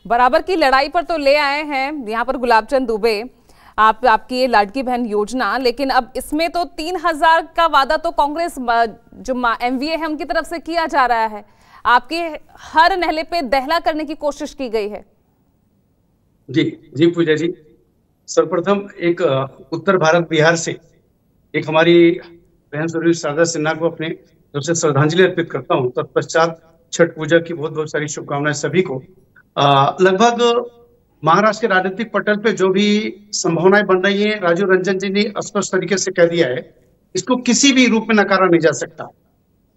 बराबर की लड़ाई पर तो ले आए हैं यहाँ पर गुलाबचंद दुबे, आपकी ये लाडकी बहन योजना, लेकिन अब इसमें तो 3,000 का वादा तो कांग्रेस जो एमवीए है उनकी तरफ से किया जा रहा है। आपके हर नहले पे दहला करने की कोशिश की गई है। जी जी पूजा जी, सर्वप्रथम एक उत्तर भारत बिहार से एक हमारी बहन सुश्री शारदा सिन्हा को अपने तरफ से श्रद्धांजलि अर्पित करता हूँ। तत्पश्चात छठ पूजा की बहुत बहुत सारी शुभकामनाएं सभी को। लगभग महाराष्ट्र के राजनीतिक पटल पे जो भी संभावनाएं बन रही हैं, राजीव रंजन जी ने स्पष्ट तरीके से कह दिया है, इसको किसी भी रूप में नकारा नहीं जा सकता।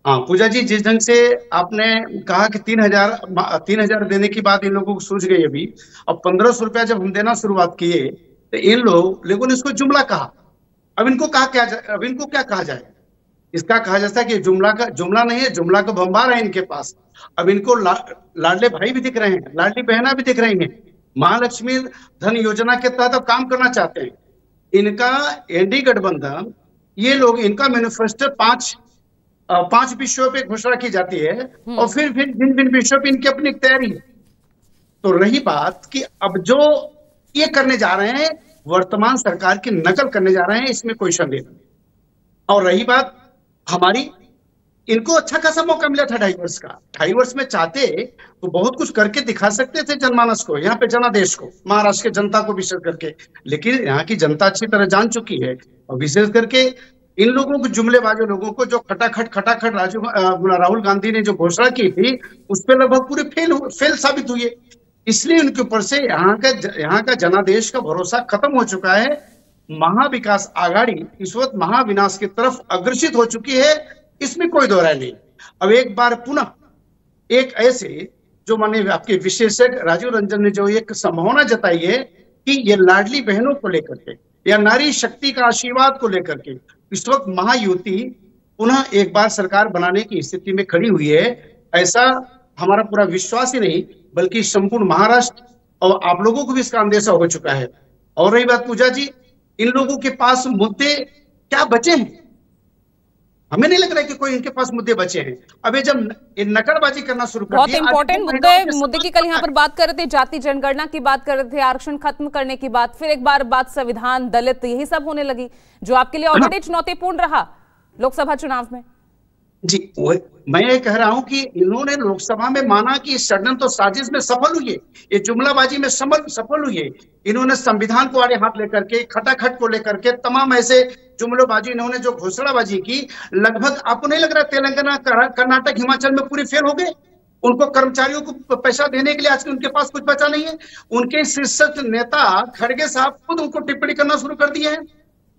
हाँ पूजा जी, जिस ढंग से आपने कहा कि 3,000 देने की बात इन लोगों को सूझ गई अभी, अब 1,500 रुपया जब हम देना शुरुआत किए तो इन लोगों ने इसको जुमला कहा। अब इनको क्या कहा जाए? इसका कहा जाता है कि जुमला नहीं है, जुमला का भंडार है इनके पास। अब इनको लाडले भाई भी दिख रहे हैं, लाडली बहना भी दिख रही हैं, महालक्ष्मी धन योजना के तहत अब काम करना चाहते हैं। इनका एनडी गठबंधन, ये लोग, इनका मैनिफेस्टो पांच विषयों पे घोषणा की जाती है और फिर भिन्न विषयों पे इनकी अपनी तैयारी है। तो रही बात कि अब जो ये करने जा रहे हैं, वर्तमान सरकार की नकल करने जा रहे हैं, इसमें कोई संदेह नहीं। और रही बात हमारी, इनको अच्छा खासा मौका मिला था 2.5 वर्ष का। 2.5 वर्ष में चाहते तो बहुत कुछ करके दिखा सकते थे जनमानस को, यहाँ पे जनादेश को, महाराष्ट्र के जनता को विशेष करके। लेकिन यहाँ की जनता अच्छी तरह जान चुकी है, और विशेष करके इन लोगों को, जुमलेबाजों लोगों को, जो खटाखट राहुल गांधी ने जो घोषणा की थी, उस पर लगभग पूरे फेल साबित हुए। इसलिए उनके ऊपर से यहाँ का जनादेश का भरोसा खत्म हो चुका है। महाविकास आघाड़ी इस वक्त महाविनाश की तरफ अग्रसित हो चुकी है, इसमें कोई दो राय नहीं। अब एक बार पुनः एक ऐसे जो माने आपके विशेषज्ञ राजीव रंजन ने जो एक संभावना जताई है कि ये लाडली बहनों को लेकर के या नारी शक्ति का आशीर्वाद को लेकर के इस वक्त महायुति पुनः एक बार सरकार बनाने की स्थिति में खड़ी हुई है, ऐसा हमारा पूरा विश्वास ही नहीं बल्कि संपूर्ण महाराष्ट्र और आप लोगों को भी इसका अंदेशा हो चुका है। और रही बात पूजा जी, इन लोगों के पास मुद्दे क्या बचे हैं? हमें नहीं लग रहा है कि कोई इनके पास मुद्दे बचे हैं। अब ये जब नकलबाजी करना शुरू कर बहुत इंपॉर्टेंट मुद्दे की कल यहाँ पर बात कर रहे थे, जाति जनगणना की बात कर रहे थे, आरक्षण खत्म करने की बात, फिर एक बार बात संविधान, दलित, यही सब होने लगी, जो आपके लिए ऑलरेडी चुनौतीपूर्ण रहा लोकसभा चुनाव में। जी मैं ये कह रहा हूं कि इन्होंने लोकसभा में माना कि षड्यंत्र तो साजिश में सफल हुई है, ये जुमलाबाजी में सफल हुई है। इन्होंने संविधान को आड़े हाथ लेकर के, खटाखट को लेकर के, तमाम ऐसे जुमलाबाजी, इन्होंने जो घोषणाबाजी की, लगभग आपको नहीं लग रहा तेलंगाना, कर्नाटक, हिमाचल में पूरी फेल हो गए। उनको कर्मचारियों को पैसा देने के लिए आज उनके पास कुछ बचा नहीं है। उनके शीर्ष नेता खड़गे साहब खुद उनको टिप्पणी करना शुरू कर दिए हैं।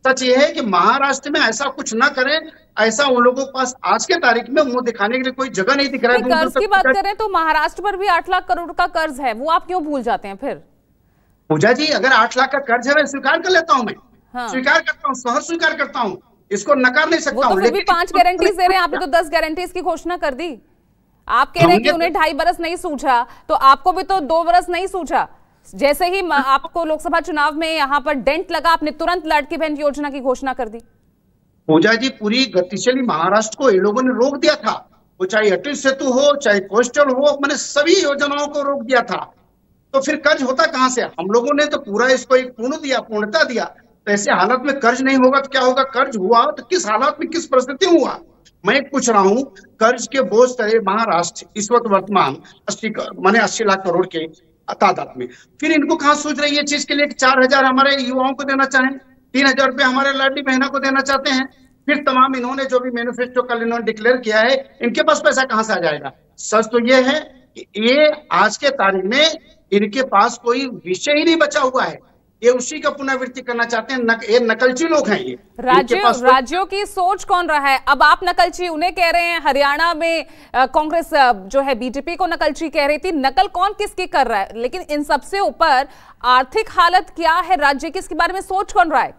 सच ये है कि महाराष्ट्र में ऐसा कुछ ना करें, ऐसा उन लोगों के पास आज के तारीख में मुंह दिखाने के लिए कोई जगह नहीं दिख रहा है। कर्ज की बात करें तो महाराष्ट्र पर भी 8 लाख करोड़ का कर्ज है, वो आप क्यों भूल जाते हैं फिर? पूजा जी, अगर 8 लाख का कर्ज है, मैं स्वीकार कर लेता हूँ, मैं स्वीकार करता हूँ, सहज स्वीकार करता हूँ, इसको नकार नहीं सकता हूँ। तो फिर भी 5 गारंटीज दे रहे हैं, आपने तो 10 गारंटीज की घोषणा कर दी। आप कह रहे हैं कि उन्हें 2.5 बरस नहीं सूझा, तो आपको भी तो 2 बरस नहीं सूझा। जैसे ही आपको लोकसभा चुनाव में यहाँ पर डेंट लगा, आपने तुरंत लाडकी बहन योजना की घोषणा कर दी। पूजा जी, पूरी गतिशील महाराष्ट्र को इन लोगों ने रोक दिया था, वो चाहे अटल सेतु हो, चाहे कोस्टल हो, मैंने सभी योजनाओं को रोक दिया था। तो फिर कर्ज होता कहां से? हम लोगों ने तो पूरा इसको एक पूर्णता दिया। तो ऐसे हालत में कर्ज नहीं होगा तो क्या होगा? कर्ज हुआ तो किस हालात में, किस परिस्थिति में हुआ? मैं पूछ रहा हूँ, कर्ज के बोझ तले महाराष्ट्र इस वक्त वर्तमान 80 लाख करोड़ के तादाद में। फिर इनको कहां सोच रही है चीज के लिए 4,000 हमारे युवाओं को देना चाहें, 3,000 रुपए हमारे लाडली बहनों को देना चाहते हैं। फिर तमाम इन्होंने जो भी मैनिफेस्टो कल इन्होंने डिक्लेयर किया है, इनके पास पैसा कहां से आ जाएगा? सच तो ये है कि ये आज के तारीख में इनके पास कोई विषय ही नहीं बचा हुआ है। ये उसी का पुनरावृत्ति करना चाहते हैं। ये नकलची लोग हैं। ये राज्यों की सोच कौन रहा है? अब आप नकलची उन्हें कह रहे हैं, हरियाणा में कांग्रेस जो है बीजेपी को नकलची कह रही थी। नकल कौन किसकी कर रहा है? लेकिन इन सबसे ऊपर आर्थिक हालत क्या है राज्य की, इसके बारे में सोच कौन रहा है?